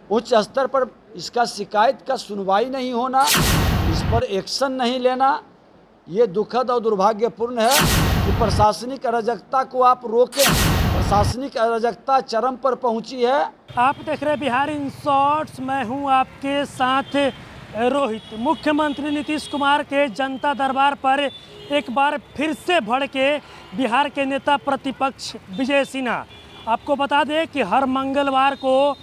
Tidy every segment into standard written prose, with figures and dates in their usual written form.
उच्च स्तर पर इसका शिकायत का सुनवाई नहीं होना, इस पर एक्शन नहीं लेना, ये दुखद और दुर्भाग्यपूर्ण है कि प्रशासनिक अराजकता को आप रोकें। प्रशासनिक अराजकता चरम पर पहुंची है। आप देख रहे बिहार इन शॉर्ट्स, मैं हूं आपके साथ रोहित। मुख्यमंत्री नीतीश कुमार के जनता दरबार पर एक बार फिर से भड़के बिहार के नेता प्रतिपक्ष विजय सिन्हा। आपको बता दें कि हर मंगलवार को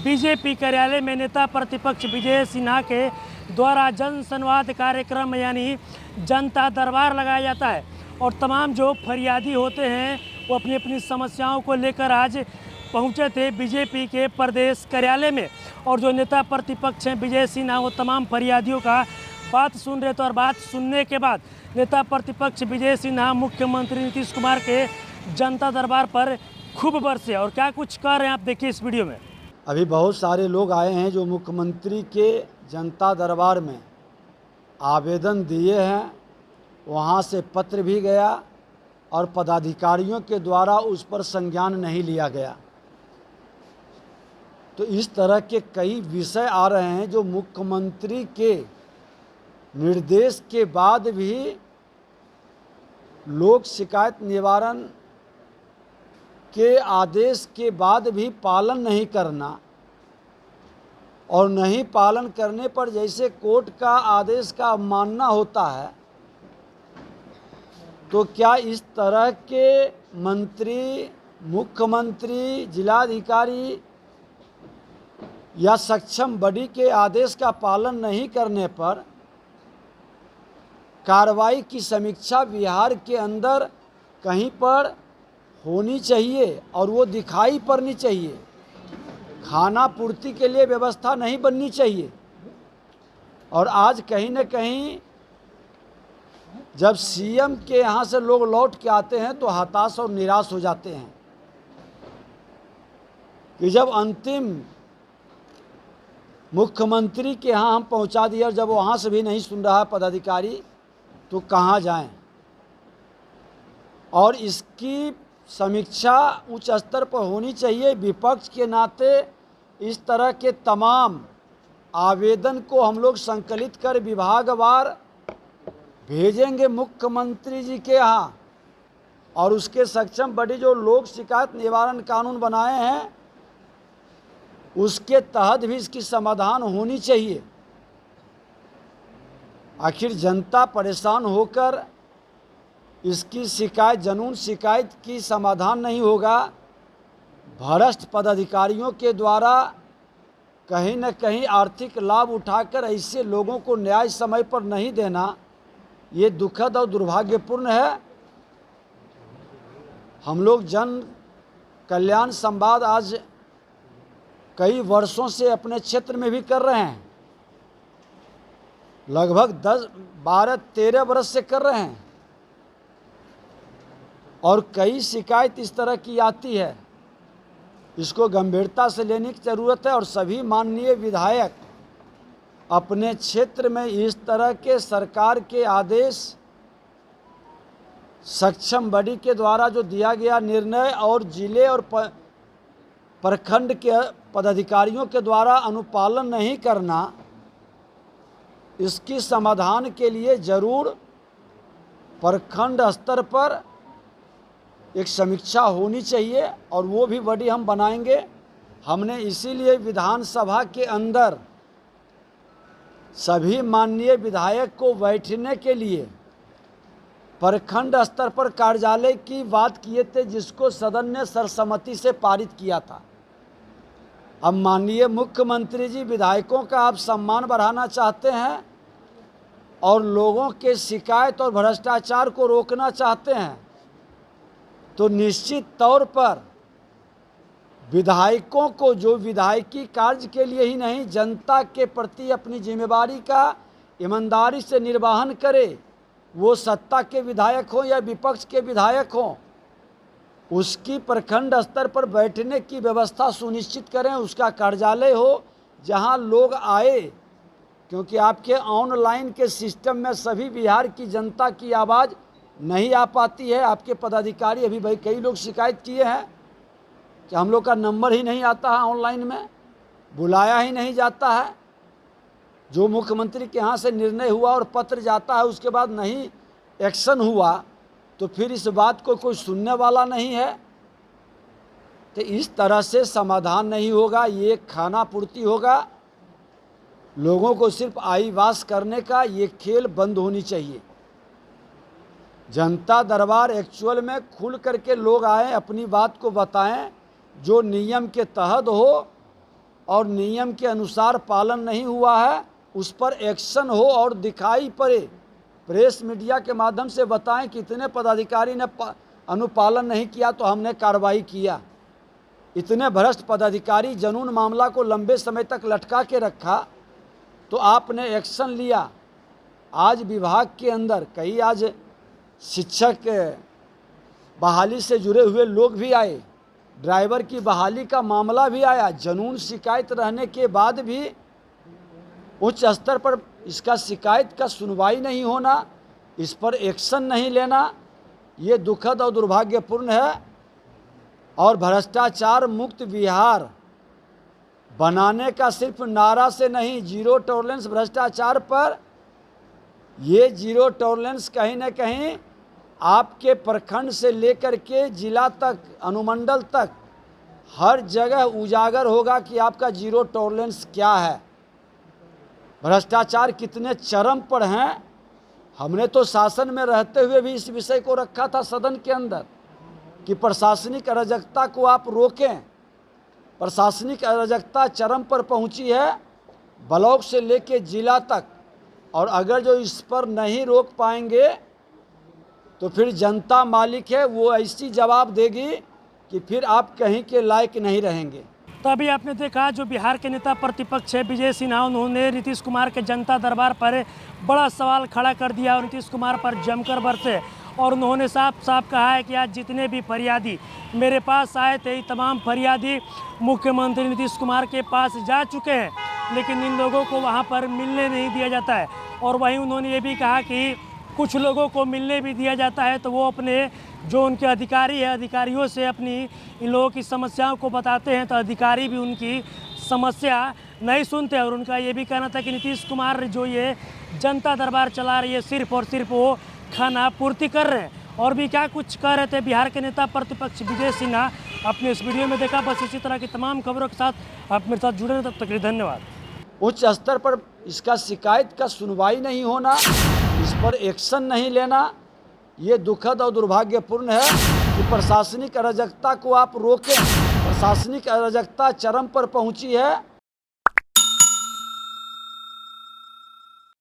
बीजेपी कार्यालय में नेता प्रतिपक्ष विजय सिन्हा के द्वारा जन संवाद कार्यक्रम यानी जनता दरबार लगाया जाता है और तमाम जो फरियादी होते हैं वो अपनी अपनी समस्याओं को लेकर आज पहुंचे थे बीजेपी के प्रदेश कार्यालय में। और जो नेता प्रतिपक्ष हैं विजय सिन्हा वो तमाम फरियादियों का बात सुन रहे थे और बात सुनने के बाद नेता प्रतिपक्ष विजय सिन्हा मुख्यमंत्री नीतीश कुमार के जनता दरबार पर खूब बरसे और क्या कुछ कर रहे हैं आप देखिए इस वीडियो में। अभी बहुत सारे लोग आए हैं जो मुख्यमंत्री के जनता दरबार में आवेदन दिए हैं, वहाँ से पत्र भी गया और पदाधिकारियों के द्वारा उस पर संज्ञान नहीं लिया गया। तो इस तरह के कई विषय आ रहे हैं जो मुख्यमंत्री के निर्देश के बाद भी लोक शिकायत निवारण के आदेश के बाद भी पालन नहीं करना और नहीं पालन करने पर जैसे कोर्ट का आदेश का अवमानना होता है, तो क्या इस तरह के मंत्री, मुख्यमंत्री, जिलाधिकारी या सक्षम बॉडी के आदेश का पालन नहीं करने पर कार्रवाई की समीक्षा बिहार के अंदर कहीं पर होनी चाहिए और वो दिखाई पड़नी चाहिए। खाना पूर्ति के लिए व्यवस्था नहीं बननी चाहिए। और आज कहीं न कहीं जब सीएम के यहाँ से लोग लौट के आते हैं तो हताश और निराश हो जाते हैं कि जब अंतिम मुख्यमंत्री के यहाँ हम पहुँचा दिए और जब वहाँ से भी नहीं सुन रहा है पदाधिकारी तो कहाँ जाएं। और इसकी समीक्षा उच्च स्तर पर होनी चाहिए। विपक्ष के नाते इस तरह के तमाम आवेदन को हम लोग संकलित कर विभागवार भेजेंगे मुख्यमंत्री जी के यहाँ और उसके सक्षम बॉडी जो लोक शिकायत निवारण कानून बनाए हैं उसके तहत भी इसकी समाधान होनी चाहिए। आखिर जनता परेशान होकर इसकी शिकायत, जनून शिकायत की समाधान नहीं होगा। भ्रष्ट पदाधिकारियों के द्वारा कहीं न कहीं आर्थिक लाभ उठाकर ऐसे लोगों को न्याय समय पर नहीं देना, ये दुखद और दुर्भाग्यपूर्ण है। हम लोग जन कल्याण संवाद आज कई वर्षों से अपने क्षेत्र में भी कर रहे हैं, लगभग 12-13 वर्ष से कर रहे हैं और कई शिकायत इस तरह की आती है। इसको गंभीरता से लेने की ज़रूरत है और सभी माननीय विधायक अपने क्षेत्र में इस तरह के सरकार के आदेश, सक्षम बॉडी के द्वारा जो दिया गया निर्णय और जिले और प्रखंड के पदाधिकारियों के द्वारा अनुपालन नहीं करना, इसकी समाधान के लिए जरूर प्रखंड स्तर पर एक समीक्षा होनी चाहिए और वो भी बॉडी हम बनाएंगे। हमने इसीलिए विधानसभा के अंदर सभी माननीय विधायक को बैठने के लिए प्रखंड स्तर पर कार्यालय की बात किए थे, जिसको सदन ने सर्वसम्मति से पारित किया था। अब माननीय मुख्यमंत्री जी विधायकों का आप सम्मान बढ़ाना चाहते हैं और लोगों के शिकायत और भ्रष्टाचार को रोकना चाहते हैं, तो निश्चित तौर पर विधायकों को जो विधायकी कार्य के लिए ही नहीं जनता के प्रति अपनी जिम्मेदारी का ईमानदारी से निर्वहन करे, वो सत्ता के विधायक हों या विपक्ष के विधायक हों, उसकी प्रखंड स्तर पर बैठने की व्यवस्था सुनिश्चित करें। उसका कार्यालय हो जहां लोग आए, क्योंकि आपके ऑनलाइन के सिस्टम में सभी बिहार की जनता की आवाज़ नहीं आ पाती है। आपके पदाधिकारी अभी भाई कई लोग शिकायत किए हैं कि हम लोग का नंबर ही नहीं आता है ऑनलाइन में। बुलाया ही नहीं जाता है। जो मुख्यमंत्री के यहाँ से निर्णय हुआ और पत्र जाता है उसके बाद नहीं एक्शन हुआ तो फिर इस बात को कोई सुनने वाला नहीं है। तो इस तरह से समाधान नहीं होगा, ये खाना पूर्ति होगा। लोगों को सिर्फ आईवास करने का ये खेल बंद होनी चाहिए। जनता दरबार एक्चुअल में खुल करके लोग आएँ, अपनी बात को बताएं, जो नियम के तहत हो और नियम के अनुसार पालन नहीं हुआ है उस पर एक्शन हो और दिखाई पड़े। प्रेस मीडिया के माध्यम से बताएं कि इतने पदाधिकारी ने अनुपालन नहीं किया तो हमने कार्रवाई किया। इतने भ्रष्ट पदाधिकारी जनून मामला को लंबे समय तक लटका के रखा तो आपने एक्शन लिया। आज विभाग के अंदर कई आज शिक्षक बहाली से जुड़े हुए लोग भी आए, ड्राइवर की बहाली का मामला भी आया। जनून शिकायत रहने के बाद भी उच्च स्तर पर इसका शिकायत का सुनवाई नहीं होना, इस पर एक्शन नहीं लेना, ये दुखद और दुर्भाग्यपूर्ण है। और भ्रष्टाचार मुक्त बिहार बनाने का सिर्फ नारा से नहीं, जीरो टॉलरेंस भ्रष्टाचार पर, ये जीरो टॉलरेंस कहीं न कहीं आपके प्रखंड से लेकर के जिला तक, अनुमंडल तक हर जगह उजागर होगा कि आपका जीरो टॉलरेंस क्या है, भ्रष्टाचार कितने चरम पर हैं। हमने तो शासन में रहते हुए भी इस विषय को रखा था सदन के अंदर कि प्रशासनिक अराजकता को आप रोकें। प्रशासनिक अराजकता चरम पर पहुंची है, ब्लॉक से लेकर जिला तक, और अगर जो इस पर नहीं रोक पाएंगे तो फिर जनता मालिक है, वो ऐसी जवाब देगी कि फिर आप कहीं के लायक नहीं रहेंगे। तो अभी आपने देखा जो बिहार के नेता प्रतिपक्ष है विजय सिन्हा, उन्होंने नीतीश कुमार के जनता दरबार पर बड़ा सवाल खड़ा कर दिया और नीतीश कुमार पर जमकर बरसे। और उन्होंने साफ साफ कहा है कि आज जितने भी फरियादी मेरे पास आए थे, तमाम फरियादी मुख्यमंत्री नीतीश कुमार के पास जा चुके हैं, लेकिन इन लोगों को वहाँ पर मिलने नहीं दिया जाता है। और वहीं उन्होंने ये भी कहा कि कुछ लोगों को मिलने भी दिया जाता है तो वो अपने जो उनके अधिकारी है, अधिकारियों से अपनी इन लोगों की समस्याओं को बताते हैं तो अधिकारी भी उनकी समस्या नहीं सुनते। और उनका ये भी कहना था कि नीतीश कुमार जो ये जनता दरबार चला रही है सिर्फ और सिर्फ वो खाना पूर्ति कर रहे हैं। और भी क्या कुछ कह रहे थे बिहार के नेता प्रतिपक्ष विजय सिन्हा, अपने इस वीडियो में देखा। बस इसी तरह की तमाम खबरों के साथ आप मेरे साथ जुड़े रहें, तब तक के लिए धन्यवाद। उच्च स्तर पर इसका शिकायत का सुनवाई नहीं होना, इस पर एक्शन नहीं लेना, ये दुखद और दुर्भाग्यपूर्ण है कि प्रशासनिक अराजकता को आप रोकें। प्रशासनिक अराजकता चरम पर पहुंची है,